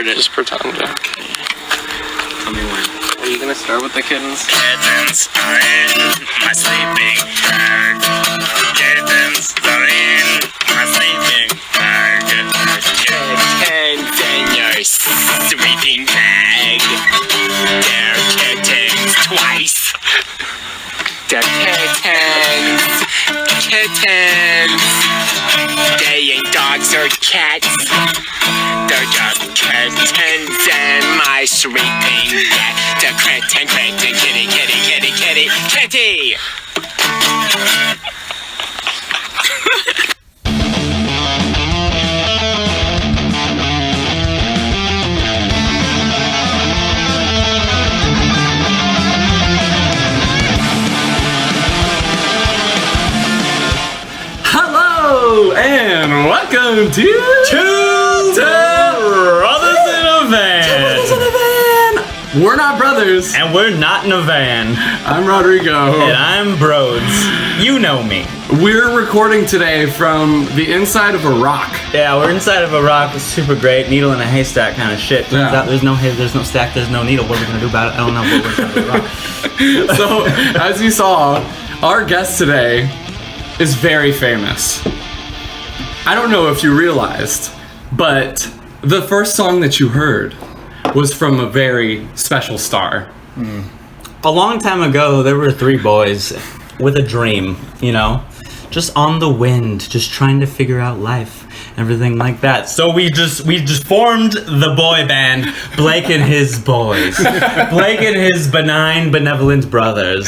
Just pretend. Okay. Tell me when. Are you gonna start with the kittens? Kittens are in my sleeping bag. Kittens are in my sleeping bag. Kittens in your sleeping bag. They're kittens twice. They're kittens. They ain't dogs or cats. They're just kittens in my sleeping bag. The kitten, kitty, kitty. Hello and welcome to Brothers in a Van. We're not brothers. And we're not in a van. I'm Rodrigo. And I'm Brodes. You know me. We're recording today from the inside of a rock. Yeah, we're inside of a rock. It's super great. Needle in a haystack kind of shit. Turns out there's no hay, there's no stack, there's no needle. What are we going to do about it? I don't know, but we're inside of a rock. So, as you saw, our guest today is very famous. I don't know if you realized, but the first song that you heard was from a very special star. A long time ago, there were three boys with a dream, you know? Just on the wind, just trying to figure out life, everything like that. So we just formed the boy band, Blake and his boys. Blake and his benign, benevolent brothers.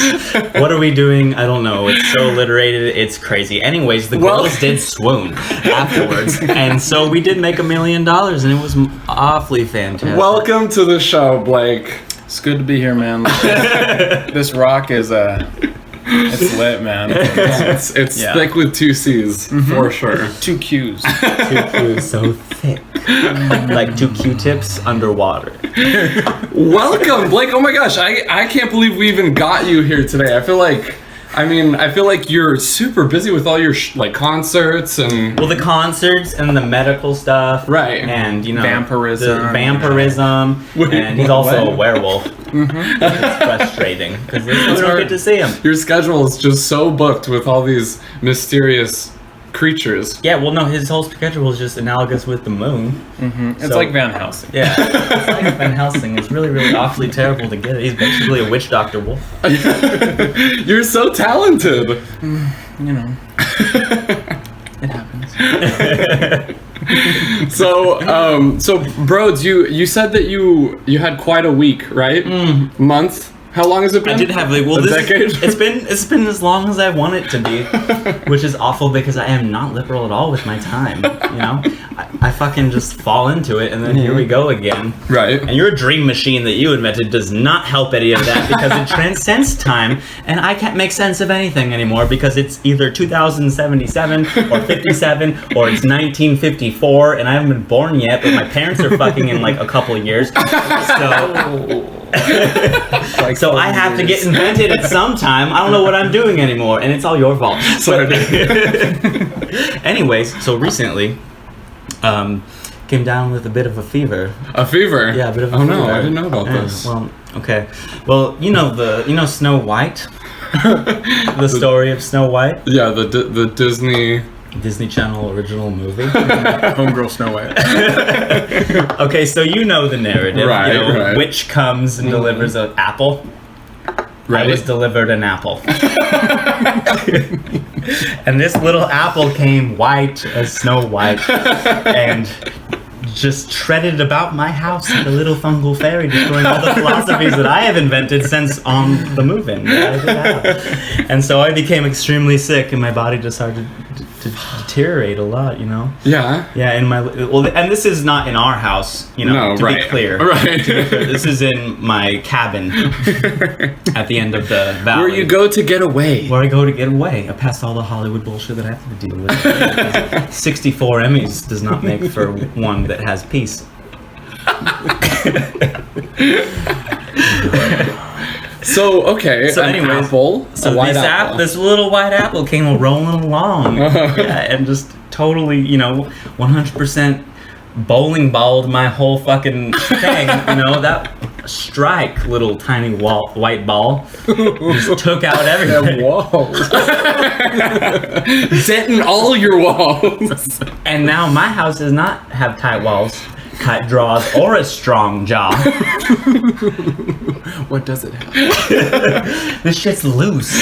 What are we doing? I don't know. It's so alliterated, it's crazy. Anyways, the girls did swoon afterwards. And so we did make $1 million, and it was awfully fantastic. Welcome to the show, Blake. It's good to be here, man. This rock is it's lit, man. It's thick with two C's, for sure. Two Q's. Two Q's so thick. Like two Q-tips underwater. Welcome, Blake. Oh my gosh, I can't believe we even got you here today. I feel like you're super busy with all your concerts and... Well, the concerts and the medical stuff. Right. And, you know... Vampirism. The vampirism. Wait, and he's also a werewolf. It's frustrating, because we don't get to see him. Your schedule is just so booked with all these mysterious creatures. Yeah, well, no, his whole schedule is just analogous with the moon. It's like Van Helsing. Yeah, it's like Van Helsing. It's really, really awfully terrible to get it. He's basically a witch doctor wolf. You're so talented. You know. It happens. So Brodes, you said that you had quite a week, right? Month? How long has it been? I did have decade? It's been as long as I want it to be, which is awful because I am not liberal at all with my time. You know, I fucking just fall into it, and then here we go again. Right. And your dream machine that you invented does not help any of that because it transcends time, and I can't make sense of anything anymore because it's either 2077 or 57 or it's 1954, and I haven't been born yet, but my parents are fucking in like a couple of years. So I have to get invented at some time. I don't know what I'm doing anymore, and it's all your fault. Sorry. Anyways, so recently, came down with a bit of a fever. A fever? Yeah, a bit of a fever. fever. Oh no, I didn't know about this. Well, okay. Well, you know Snow White? The story of Snow White? Yeah, the Disney Channel original movie. Homegirl Snow White. Okay, so you know the narrative. Right, you know, right. Witch comes and delivers an apple. Right. I was delivered an apple. And this little apple came white as Snow White and just treaded about my house like a little fungal fairy, destroying all the philosophies that I have invented since On the Move-In. And so I became extremely sick, and my body just started to deteriorate a lot, you know? Yeah. Yeah, and this is not in our house, you know, to be clear. Right. This is in my cabin at the end of the valley. Where you go to get away. Where I go to get away, past all the Hollywood bullshit that I have to deal with. 64 Emmys does not make for one that has peace. So anyways, apple. So this little white apple came rolling along, yeah, and just totally, 100% bowling balled my whole fucking thing. That strike little tiny white ball just took out everything. Walls. Denting all your walls. And now my house does not have tight walls, tight draws, or a strong jaw. What does it have? This shit's loose.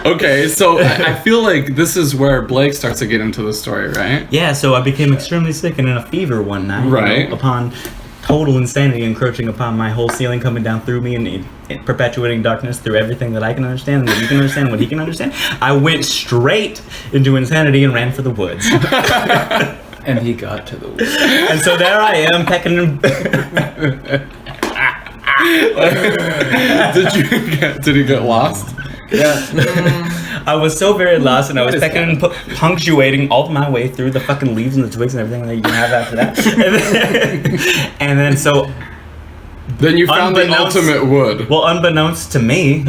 Okay, so I feel like this is where Blake starts to get into the story, right? Yeah, so I became extremely sick and in a fever one night. Right. Upon total insanity encroaching upon my whole ceiling, coming down through me and perpetuating darkness through everything that I can understand, and what you can understand, what he can understand. I went straight into insanity and ran for the woods. And he got to the woods. And so there I am, pecking him. Did he get lost? Yeah. I was so very lost, and I was pecking and punctuating all my way through the fucking leaves and the twigs and everything that you can have after that. And then so... Then you found the ultimate wood. Well, unbeknownst to me,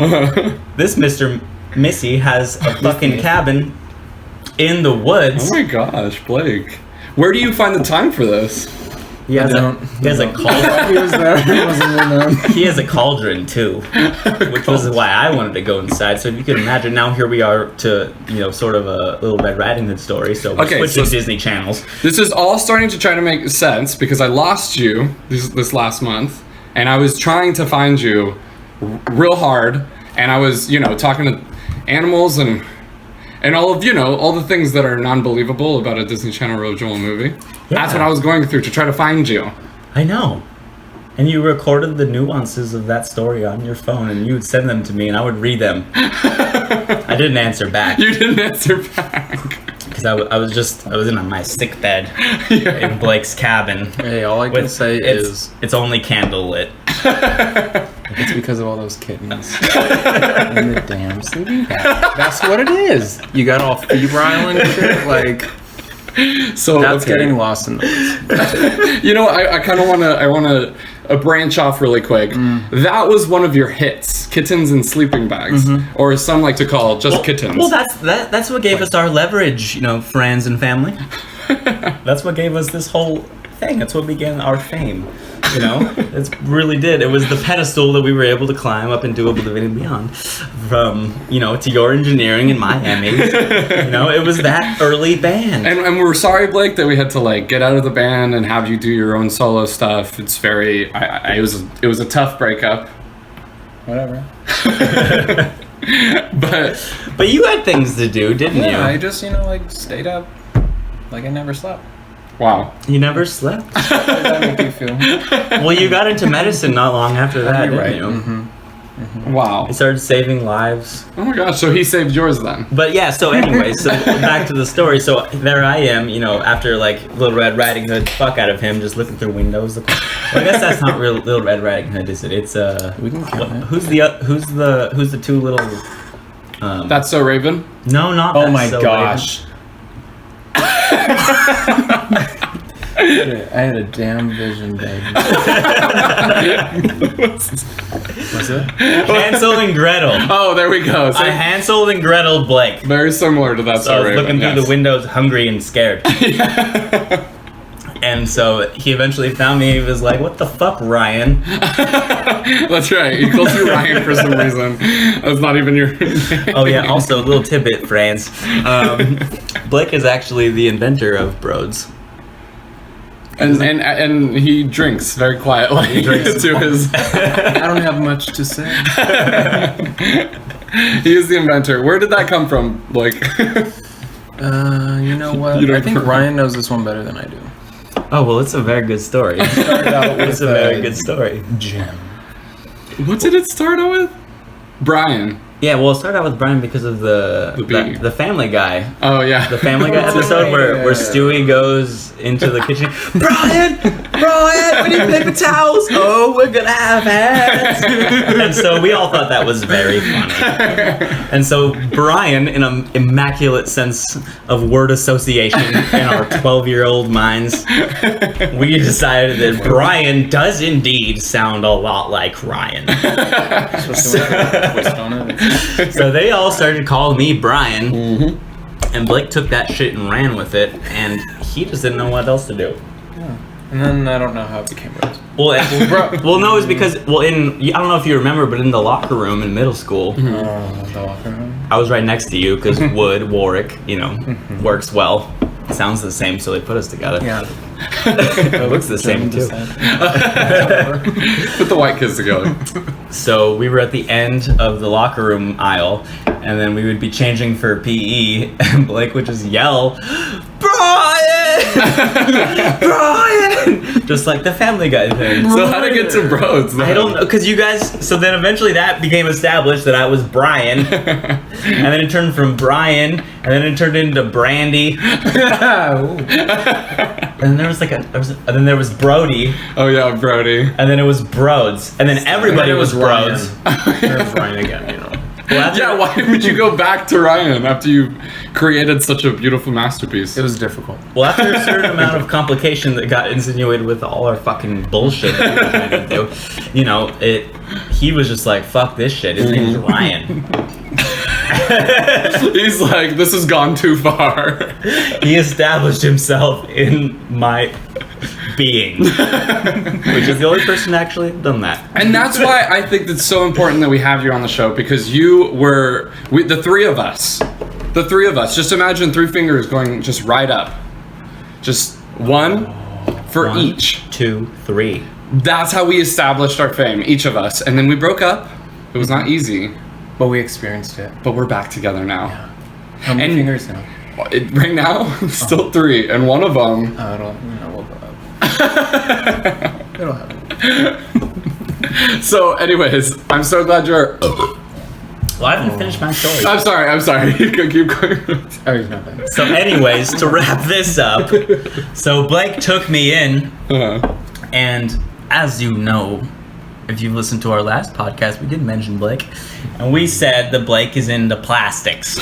this Mr. Missy has a fucking cabin in the woods. Oh my gosh, Blake. Where do you find the time for this? He has a cauldron. He was there. He wasn't known. He has a cauldron too, which was why I wanted to go inside. So if you can imagine, now here we are to sort of a Little Red Riding Hood story. So we're switching Disney channels. This is all starting to try to make sense because I lost you this last month, and I was trying to find you real hard, and I was talking to animals and all of all the things that are non-believable about a Disney Channel original movie. Yeah. That's what I was going through to try to find you. I know. And you recorded the nuances of that story on your phone, and you would send them to me, and I would read them. I didn't answer back. You didn't answer back. Because I was in my sick bed in Blake's cabin. Hey, all I can say is... It's only candlelit. It's because of all those kittens. And the damn sleeping bag. That's what it is. You got all febrile and shit, like... So that's getting lost in the woods. I kind of want to branch off really quick. That was one of your hits, Kittens in Sleeping Bags, or as some like to call just kittens. Well, that's what gave us our leverage, friends and family. That's what gave us this whole thing. That's what began our fame. It really did. It was the pedestal that we were able to climb up into Oblivion and Beyond. From, to your engineering in Miami. It was that early band. And we're sorry, Blake, that we had to get out of the band and have you do your own solo stuff. It's very, it was a tough breakup. Whatever. But you had things to do, didn't you? Yeah, I just, stayed up like I never slept. Wow. You never slept? How does that make you feel? Well, you got into medicine not long after that, didn't you? Mm-hmm. Wow. You started saving lives. Oh my gosh, so he saved yours then. But yeah, so anyway, so back to the story. So there I am, after Little Red Riding Hood, fuck out of him, just looking through windows. Well, I guess that's not real Little Red Riding Hood, is it? It's we can count it. Who's the two little That's So Raven? No, not Oh That's my So gosh. I had a damn vision, baby. What's it? Hansel and Gretel. Oh, there we go. So I Hansel and Gretel Blake. very similar to That's So I So was Raven. looking through the windows, hungry and scared. And so he eventually found me. He was like, "What the fuck, Ryan?" That's right. He calls you Ryan for some reason. That's not even your name. Oh yeah. Also, a little tidbit, friends. Blake is actually the inventor of Brodes. And he drinks very quietly. He drinks to his. I don't have much to say. He is the inventor. Where did that come from, Blake? You know what? I think Ryan knows this one better than I do. Oh well, it's a very good story. It's a very good story. Jim. What did it start out with? Brian. Yeah, well, it started out with Brian because of the Family Guy. Oh yeah. The Family Guy episode where Stewie goes into the kitchen. Brian, we need paper towels. Oh, we're gonna have hats. And so we all thought that was very funny. And so Brian, in an immaculate sense of word association in our 12-year-old minds, we decided that Brian does indeed sound a lot like Ryan. Twist on it. So they all started calling me Brian. And Blake took that shit and ran with it, and he just didn't know what else to do. Yeah. And then I don't know how it became Brodes. Well, no, it's because I don't know if you remember, but in the locker room in middle school, The locker room. I was right next to you because Warwick, works well. Sounds the same, so they put us together. Yeah. It looks the same too. Put the white kids together. So we were at the end of the locker room aisle, and then we would be changing for PE, and Blake would just yell, "Brian! Brian!" Just like the Family Guy thing. So how to get to Brodes? I don't know, because you guys, so then eventually that became established that I was Brian, and then it turned from Brian, and then it turned into Brandy, and then there was and then there was Brody, Oh yeah, Brody. and then it was Brodes, and then everybody was Brodes. There's Ryan again, Well, after- Yeah, why would you go back to Ryan after you created such a beautiful masterpiece? It was difficult. Well, after a certain amount of complication that got insinuated with all our fucking bullshit that we were trying to do, he was just like, fuck this shit. His name's Ryan. He's like, this has gone too far. He established himself in my being, which is the only person to actually have done that. And that's why I think it's so important that we have you on the show, because you were, the three of us, just imagine 3 fingers going just right up. Just one for 1, each. 2, 3. That's how we established our fame, each of us. And then we broke up. It was not easy, But we experienced it. but we're back together now. How many And- fingers now? Right now, still 3, and one of them. I don't know. We'll go up. It'll happen. So, anyways, I'm so glad you're. Well, I haven't finished my story. I'm sorry. You can keep going. Oh, he's not done. So, anyways, to wrap this up, so Blake took me in, and as you know, if you've listened to our last podcast, we did mention Blake, and we said that Blake is into plastics.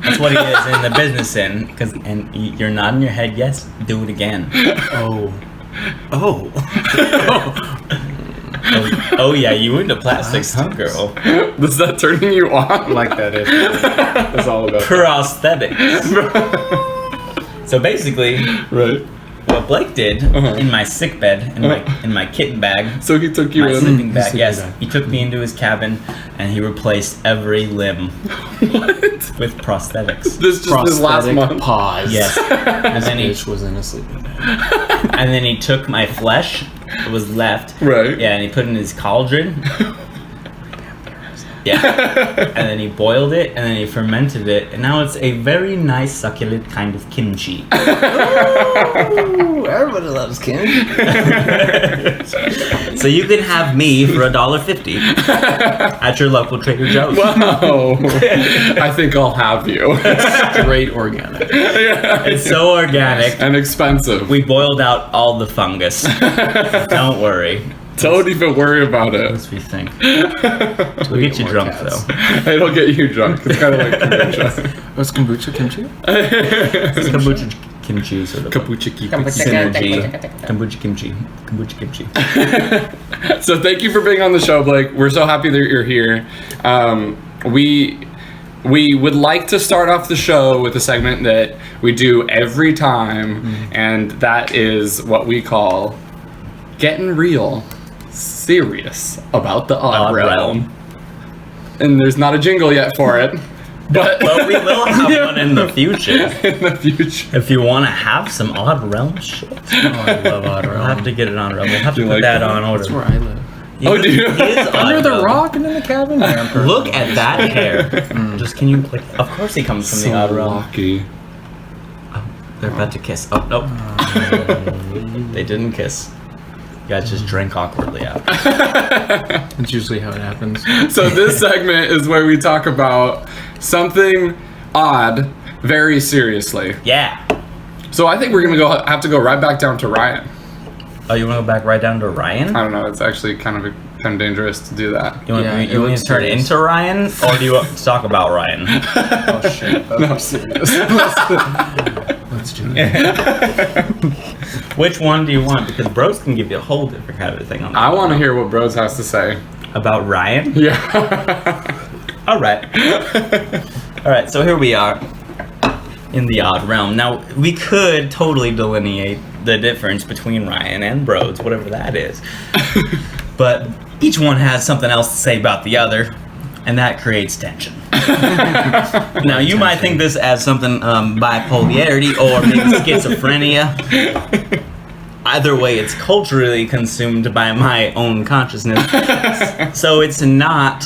That's what he is in the business and you're nodding your head, yes, do it again. Oh, yeah, you into plastics too, girl. Is that turning you on? Like that is. That's all about. Prosthetics. So basically, Right. what Blake did in my sick bed, in my kitten bag, So he took you my in. sleeping bag, sleeping yes. bag. He took me into his cabin and he replaced every limb with prosthetics. This just this last month. Pause. Yes. And then he Bitch was in a sleeping bag. and then he took my flesh that was left. Right. Yeah, and he put it in his cauldron. Yeah. And then he boiled it and then he fermented it and now it's a very nice succulent kind of kimchi. Ooh, everybody loves Kim. So you can have me for $1.50 at your local Trader Joe's. Wow. I think I'll have you. Great organic. It's so organic. And expensive. We boiled out all the fungus. Don't worry. Don't even worry about it. What we think? We'll get you more drunk cats. though. It'll get you drunk. It's kind of like kombucha. Was kombucha kimchi? It's kombucha kimchi sort of. Kombucha Synergy. Kombucha kimchi. Kombucha kimchi. So thank you for being on the show, Blake. We're so happy that you're here. We would like to start off the show with a segment that we do every time, and that is what we call Getting Real Serious About the Odd Realm. And there's not a jingle yet for it, but But we will have one in the future. in the future. If you want to have some Odd Realm shit, Oh, I love Odd we'll have to get it on. We'll have to You put like that that? on order. That's where I live. Oh, do you? He is Under Odd the Realm. rock and in the cabin. Look at that hair. Just can you like? Of course he comes from the Odd Realm. lucky. They're about to kiss. Oh no, they didn't kiss. You guys just drank awkwardly out. It's usually how it happens. So this segment is where we talk about something odd very seriously. Yeah. So I think we're gonna have to go right back down to Ryan. Oh, you want to go back right down to Ryan? I don't know. It's actually kind of dangerous to do that. You want, Yeah, you it want me to looks turn serious. into Ryan, or do you want to talk about Ryan? Oh shit. No, I'm serious. Let's do it. Which one do you want? Because Brodes can give you a whole different kind of thing on that. I want to hear what Brodes has to say. About Ryan? Yeah. All right. All right, so here we are. in the odd realm. Now, we could totally delineate the difference between Ryan and Brodes, whatever that is. But each one has something else to say about the other, and that creates tension. Now, you might think this as something bipolarity or maybe schizophrenia. Either way, it's culturally consumed by my own consciousness. So it's not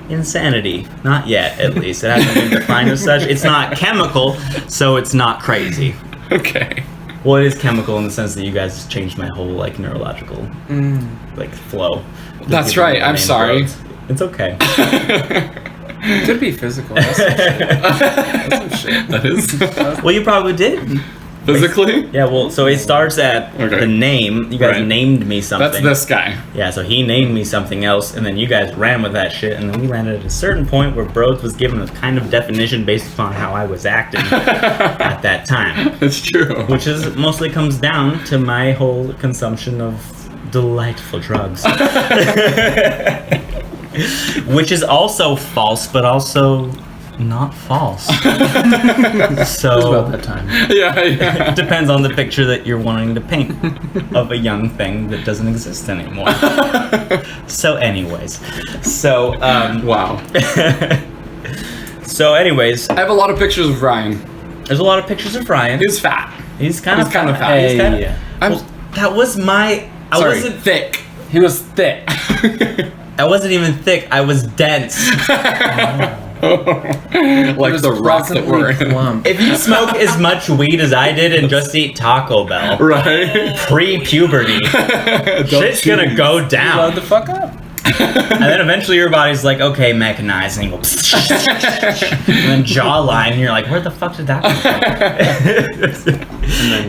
insanity. Not yet, at least. It hasn't been defined as such. It's not chemical, so it's not crazy. Okay. Well, it is chemical in the sense that you guys changed my whole, like, neurological, like, flow. That's right. I'm sorry. Brodes. It's okay. Could be physical. That's some shit. That is. Well, you probably did. Physically? Yeah, well, so it starts at Okay. the name. You guys Right. named me something. That's this guy. Yeah, so he named me something else, and then you guys ran with that shit, and then we landed at a certain point where Brodes was given a kind of definition based upon how I was acting at that time. It's true. Which is mostly comes down to my whole consumption of delightful drugs. Which is also false, but also not false. So About that time. Yeah. it depends on the picture that you're wanting to paint of a young thing that doesn't exist anymore. So anyways. So Wow. so anyways, I have a lot of pictures of Ryan. there's a lot of pictures of Ryan. He's fat. He's kind of fat. He's kinda- Hey. I'm that was my I sorry. wasn't Thick. He was thick. I wasn't even thick. I was dense. Like the rock that we're in. plump. If you smoke as much weed as I did and just eat Taco Bell Right? pre-puberty, shit's gonna go Load down. the fuck up. And then eventually your body's like, okay, mechanized, and you go, and then jawline, and you're like, where the fuck did that come from?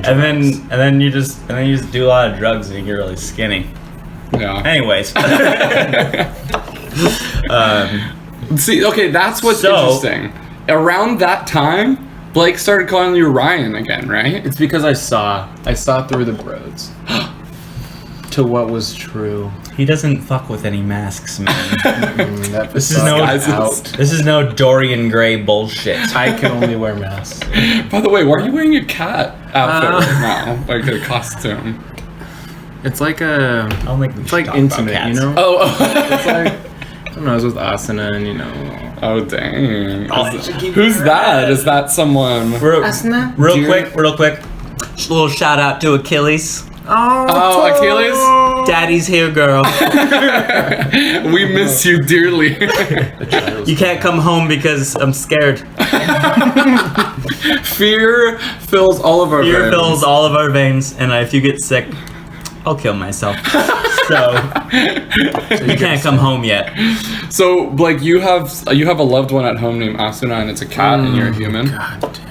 and then you just do a lot of drugs and you get really skinny. Yeah. Anyways, See, okay, that's what's So- interesting. Around that time, Blake started calling you Ryan again, right? It's because I saw through the Brodes to what was true. he doesn't fuck with any masks, man. That This is facade no Disguises. This is no Dorian Gray bullshit. I can only wear masks. By the way, why are you wearing a cat outfit right now? Like a costume. It's like I'll make it's like intimate, you know. Oh, It's like I don't know. I was with Asana, and you know. oh dang. Oh, Who's that? Is that someone? Real Dude. quick. Just a little shout out to Achilles. Oh, Achilles? Daddy's here, girl. We miss you dearly. You can't come home because I'm scared. Fear fills all of our Fear veins. fills all of our veins, and if you get sick, I'll kill myself. So you can't come home yet. So, Blake, you have a loved one at home named Asuna, and it's a cat, and you're a human. God damn.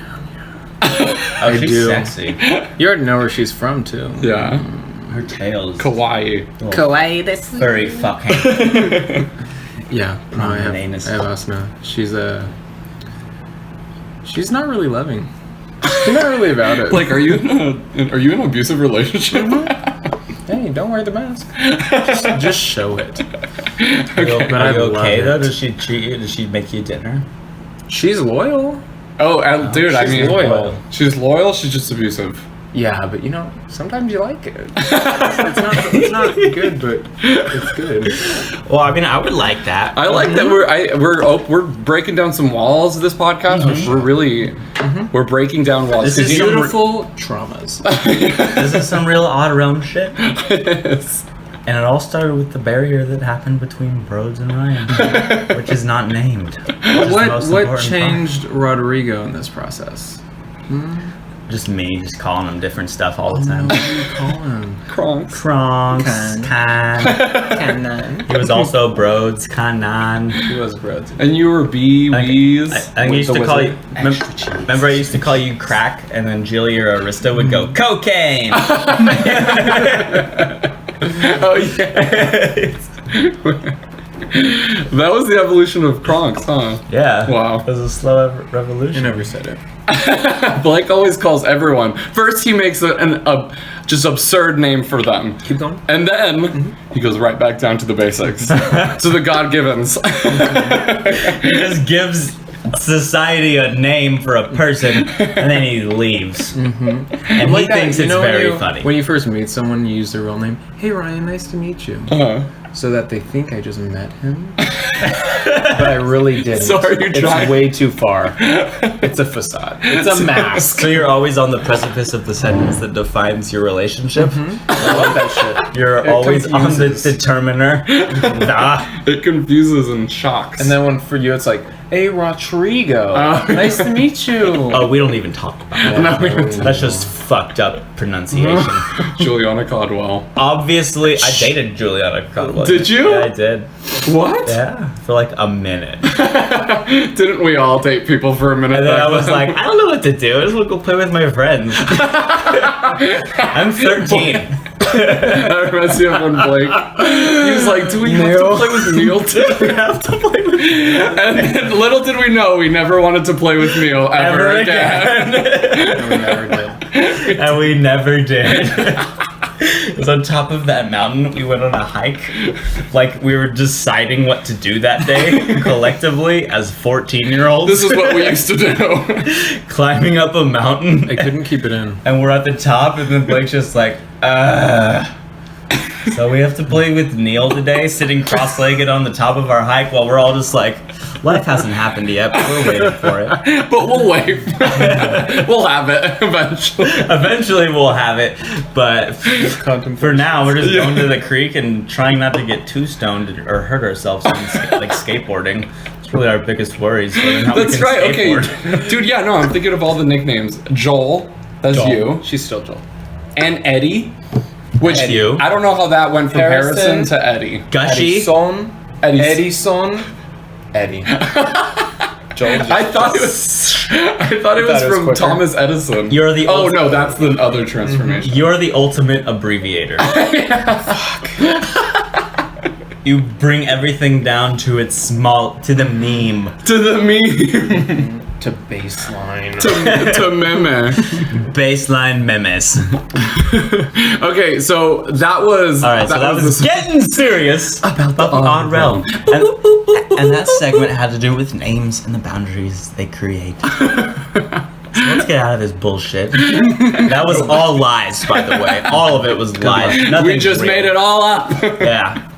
Oh, she's do. sexy. You already know where she's from too. Yeah. Her tail's Kawaii. Kawaii. This. very fucking. Yeah. No, I have Anus. Asuna. She's not really loving. She's not really about it. Like, are you in an abusive relationship? Hey, don't wear the mask. just show it. But I are you love okay it. though? Does she treat you? Does she make you dinner? She's loyal. Oh, dude, I she's mean, loyal. She's loyal. She's just abusive. Yeah, but you know, sometimes you like it. It's not good, but it's good. Well, I mean, I would like that. I like that we're breaking down some walls of this podcast. We're really we're breaking down walls. This is 'Cause you- Beautiful traumas. This is some real odd realm shit. Yes. And it all started with the barrier that happened between Brodes and Ryan, which is not named. which is the What most important changed Rodrigo in this process? part. Just me, just calling him different stuff all the time. What do you call him? Crunks. Crocks, Can. Can. He was also Brodes, Kanan. He was Brodes. And you were B-Wees. I used to call you. Extra cheese. Remember, I used to call you Crack, and then Jilly or Arista would go Cocaine. Oh yeah. That was the evolution of Crocks, huh? Yeah. Wow. It was a slow You revolution. never said it. Blake always calls everyone. First, he makes a just absurd name for them. Keep going. And then he goes right back down to the basics, to the God-givens. He just gives society a name for a person, and then he leaves. Mm-hmm. And he thinks it's very funny. When you first meet someone, you use their real name. Hey, Ryan, nice to meet you. So that they think I just met him. But I really didn't. So are you trying? It's way too far. It's a facade. It's a mask. So you're always on the precipice of the sentence that defines your relationship. I love that shit. You're always on the determiner. It confuses and shocks. And then when for you, it's like, hey, Rodrigo, nice to meet you. Oh, we don't even talk about that. No, we don't. That's just fucked up pronunciation. Juliana Caldwell. Obviously, I dated Juliana Caldwell. Did you? Yeah, I did. What? Yeah, for like a minute. Didn't we all date people for a minute? And then I was like, I don't know what to do. I just want to go play with my friends. I'm 13. That reminds me of when Blake, he was like, do we have to play with Neil too? We have to play with Neil. And then little did we know, we never wanted to play with Neil ever again. No, we never did. And we never did. It was on top of that mountain. We went on a hike. Like, we were deciding what to do that day collectively as 14-year-olds. This is what we used to do. Climbing up a mountain. I couldn't keep it in. And we're at the top, and then Blake's just like, So we have to play with Neil today, sitting cross-legged on the top of our hike while we're all just like, life hasn't happened yet, but we're waiting for it. But we'll wait. We'll have it eventually. Eventually we'll have it, but for now we're just going to the creek and trying not to get too stoned or hurt ourselves on like skateboarding. It's really our biggest worries. That's right, skateboard. Okay. Dude, yeah, no, I'm thinking of all the nicknames. Joel, that's you. She's still Joel. And Eddie. Which you. I don't know how that went from Harrison to Eddie. Gushy. Edison. Eddie. Joel. I thought it was from Thomas Edison. You're the no, that's the other transformation. You're the ultimate abbreviator. Fuck. You bring everything down to its to the meme. To the meme. To baseline. to meme. Baseline memes. Okay, so that was... Alright, so that was getting serious about the odd realm. And that segment had to do with names and the boundaries they create. So let's get out of this bullshit. That was all lies, by the way. All of it was lies. We just made it all up. Yeah.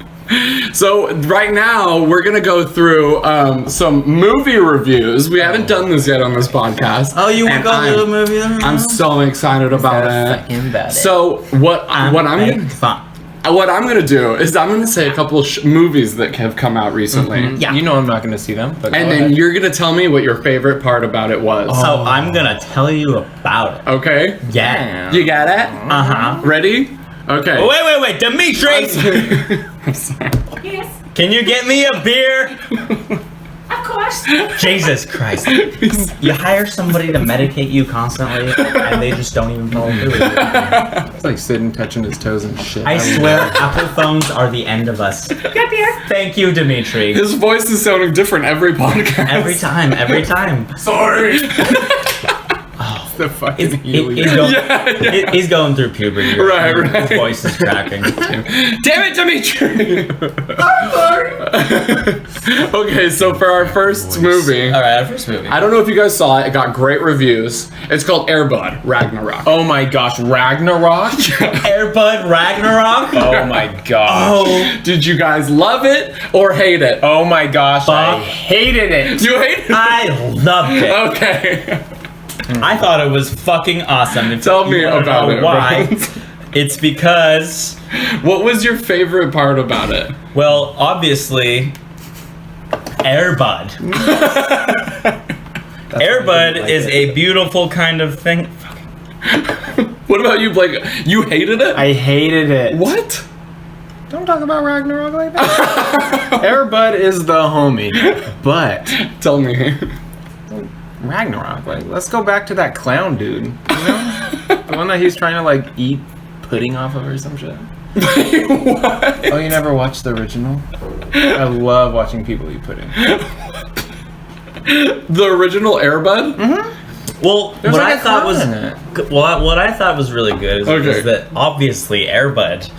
So right now we're gonna go through some movie reviews. We haven't done this yet on this podcast. Oh, you want to go through the movie? I'm so excited about it. So what I'm gonna do is I'm gonna say a couple of movies that have come out recently. Mm-hmm. Yeah. You know I'm not gonna see them, but and then you're gonna tell me what your favorite part about it was. So I'm gonna tell you about it. Okay. Yeah. You got it? Uh-huh. Ready? Okay. Oh, wait, Dimitri! I'm sorry. Yes, Can you get me a beer? of course. Jesus Christ. You hire somebody to medicate you constantly, and they just don't even follow through with it. it's like sitting, touching his toes and shit. I swear, Apple phones are the end of us. Good beer. Thank you, Dimitri. His voice is sounding different every podcast. Every time. Sorry. the fucking he's going through puberty. Right. His voice is cracking. Damn it, Dimitri! I'm sorry. Okay, so for our first movie. Alright, our first movie. I don't know if you guys saw it. It got great reviews. It's called Air Bud Ragnarok. Oh my gosh, Ragnarok? Air Bud Ragnarok? Oh my gosh. Oh. Did you guys love it or hate it? Oh my gosh, I hated it. You hated it? I loved it. Okay. I thought it was fucking awesome. Tell me about it. Why? It's because... What was your favorite part about it? Well, obviously, Air Bud. Air Bud is a beautiful kind of thing. What about you, Blake? You hated it? I hated it. What? Don't talk about Ragnarok like that. Air Bud is the homie, but Tell me. Ragnarok, like, let's go back to that clown dude. You know? The one that he was trying to, like, eat pudding off of or some shit. What? Oh, you never watched the original? I love watching people eat pudding. The original Air Bud? Mm-hmm. Well, There's what like I a thought clown was in it. what I thought was really good is that obviously Air Bud,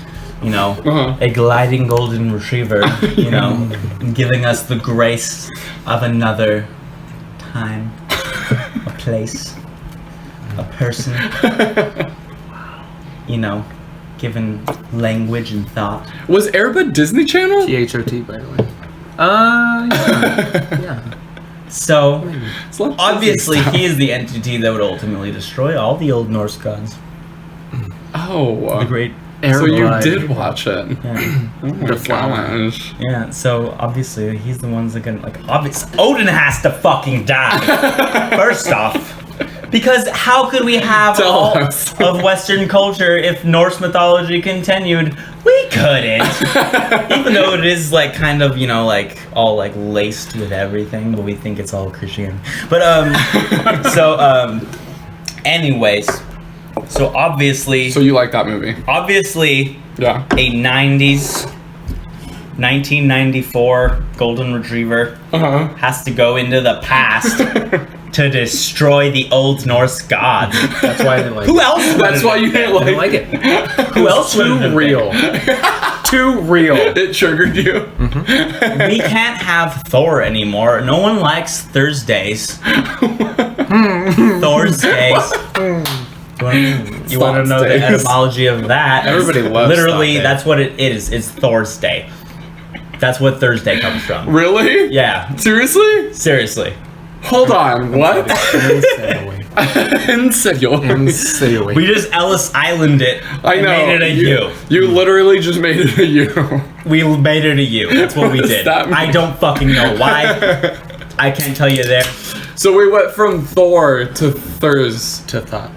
you know, a gliding golden retriever, you know, giving us the grace of another time, a place, a person. You know, given language and thought. Was Airbud Disney Channel? THOT, by the way. Yeah. So, It's like obviously, Disney he is the entity that would ultimately destroy all the old Norse gods. stuff. Oh. The great. So you Airbud. did watch it. Yeah. Oh my The flower. gosh. Yeah, so obviously he's the ones that can, like, Odin has to fucking die. First off. Because how could we have Tell all us. of Western culture if Norse mythology continued? We couldn't. Even though it is, like, kind of, you know, like, all, like, laced with everything, but we think it's all Christian. But, anyways. So, obviously... So you like that movie? Obviously, Yeah. a 90s, 1994 golden retriever Uh-huh. has to go into the past to destroy the old Norse gods. That's why I didn't like Who it. else? would That's it why have you been? didn't I didn't like it. Who else? would it have Too been? real. Too real. It triggered you? We can't have Thor anymore. No one likes Thursdays. Thursdays. You want to know the Thursdays. etymology of that? Everybody loves Literally, Thursday. that's what it is. It's Thor's Day. That's what Thursday comes from. Really? Yeah, Seriously? seriously. Hold on, what? In Serio. Insinuate. We just Ellis Island it. I and know. Made it a U. You literally just made it a U. We made it a U. That's what we What does did. that mean? I don't fucking know why. I can't tell you there. So we went from Thor to Thurs. to thought.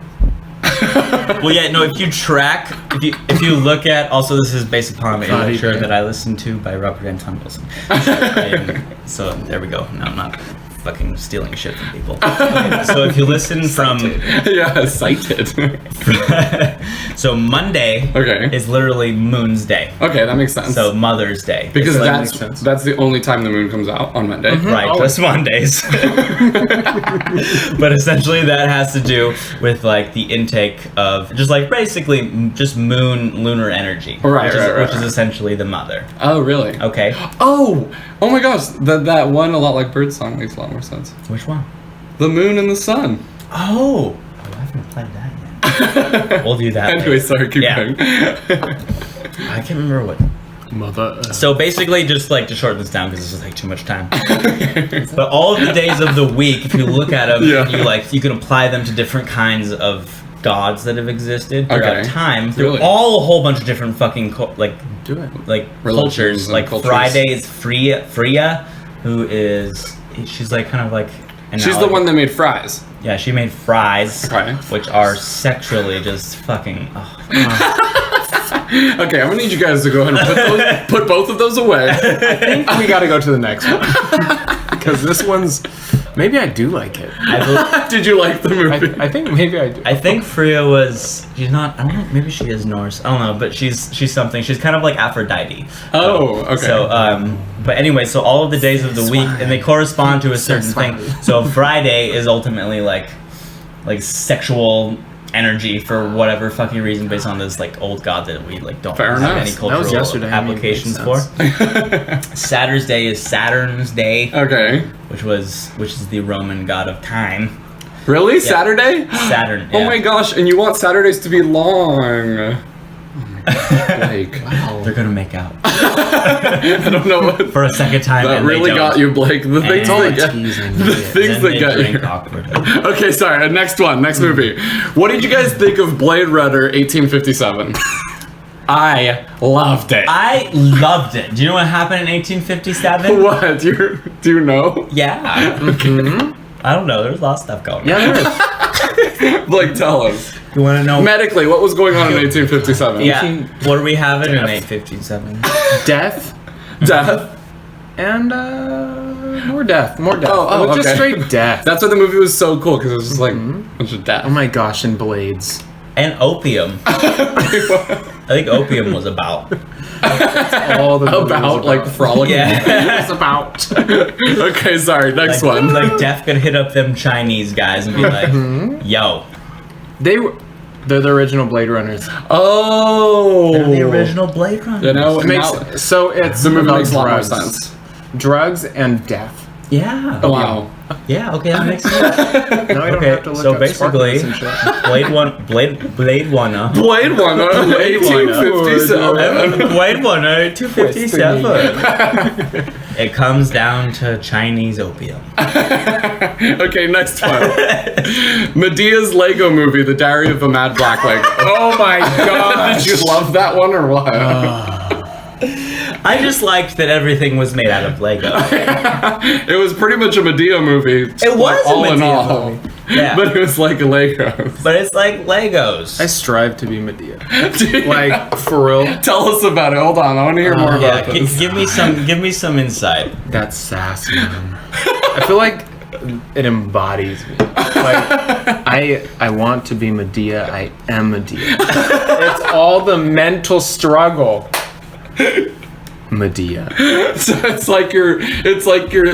Well, yeah, no. If you track, if you look at, also this is based upon a Thought he lecture did. that I listened to by Robert Anton Wilson. And so there we go. No, I'm not fucking stealing shit from people. Okay, so if you listen from, Yeah, cited. so Monday Okay. is literally Moon's Day. Okay, that makes sense. So Mother's Day. because that that's makes sense. that's the only time the moon comes out on Monday. Right, just Mondays. But essentially that has to do with like the intake of just like basically just moon lunar energy. Right, which, right, right, which is right. essentially the mother. Oh, really? Okay. Oh my gosh, that one a lot like Bird song makes a lot more sense. Which one? The moon and the sun. Oh, I haven't applied that yet. We'll do that. Anyway, later. sorry, keep Yeah. going. I can't remember what. Mother. So basically, just like to shorten this down because this will take too much time. But all of the days of the week, if you look at them, Yeah. you can apply them to different kinds of gods that have existed throughout Okay. time through Really? all a whole bunch of different fucking Do it. Religions cultures. and Like cultures. Friday is Freya, who is she's like kind of like. She's the one that made fries. Yeah, she made fries, Okay. which are sexually just fucking. Oh. Okay, I'm gonna need you guys to go ahead and put both of those away. I think we gotta go to the next one. Because this one's... Maybe I do like it. Did you like the movie? I think maybe I do. I think Freya was. She's not. I don't know. Maybe she is Norse. I don't know. But she's something. She's kind of like Aphrodite. Oh, okay. So but anyway, so all of the days of the week, and they correspond to a certain thing. So Friday is ultimately like sexual energy for whatever fucking reason, based on this like old god that we like don't Fair have enough. any That was cultural yesterday, I mean, it applications makes for. sense. Saturday is Saturn's day, Okay. which is the Roman god of time. Really? Saturday? Saturn. Oh yeah. my gosh, and you want Saturdays to be long. Blake. They're gonna make out I don't know what. for a second time. That and they really don't. got you, Blake. The things all that the get, teasing. the things Then that they get drink you. awkwardly. Okay, sorry. Next one. Next movie. What did you guys think of Blade Runner 1857? I loved it. I loved it. Do you know what happened in 1857? What? Do you know? Yeah. I don't know. There's a lot of stuff going on. Yeah, there is. Blake, tell us. You want to know? Medically, what was going on in 1857? Yeah. What do we have in 1857? Death Death. and more death. More death. Oh, Just okay. straight death. That's why the movie was so cool, because it was just like a bunch of death. Oh my gosh, and blades. And opium. I think opium was about. All the movie was About like frolicking. Yeah. It's about. Okay, sorry. Next one. Like Def could hit up them Chinese guys and be like, "Yo, They're the original Blade Runners. Oh. they're the original Blade Runner." You know, It makes now, so it's the movie about makes a lot more drugs. sense. Drugs and death. Yeah. Oh, wow. Yeah. Okay, that makes sense. Now I don't Okay, have to look so up basically, Sparkles and shit. Blade Runner. Blade Runner, Blade Runner, 1857. 257. It comes down to Chinese opium. Okay, next one. Medea's Lego movie, The Diary of a Mad Black Lego. Oh my god! Did you love that one or what? I just liked that everything was made out of Lego. It was pretty much a Medea movie. It was a all in Medea all. movie. Yeah. But it was like Legos. But it's like Legos. I strive to be Medea. Like for real. Tell us about it. Hold on, I want to hear more yeah, about this. give me some insight. That's sass, man. I feel like it embodies me. Like I want to be Medea. I am Medea. It's all the mental struggle. Medea. So it's like your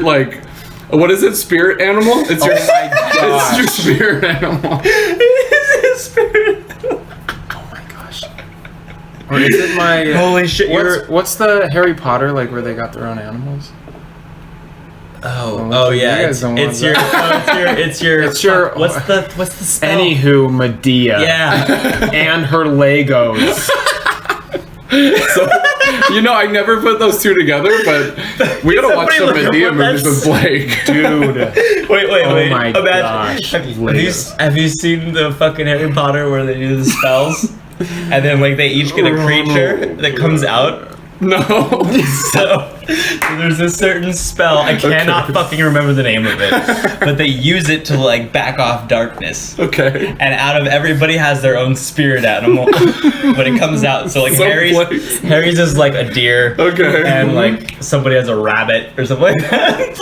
like, what is it? Spirit animal? It's your it's your spirit animal. Oh my gosh. Or is it my? Holy shit! What's the Harry Potter like where they got their own animals? Oh yeah, it's your what's the spell? Anywho, Medea. Yeah. And her Legos. So, I never put those two together, but we gotta watch some Medea movies with Blake. Dude. Wait. Oh my gosh. Have you seen the fucking Harry Potter where they do the spells? And then like they each get a creature that comes out? No. So there's a certain spell, I cannot fucking remember the name of it, but they use it to like back off darkness. Okay. And out of everybody has their own spirit animal, but it comes out. So like So Harry's is like a deer. Okay. And like somebody has a rabbit or something like that.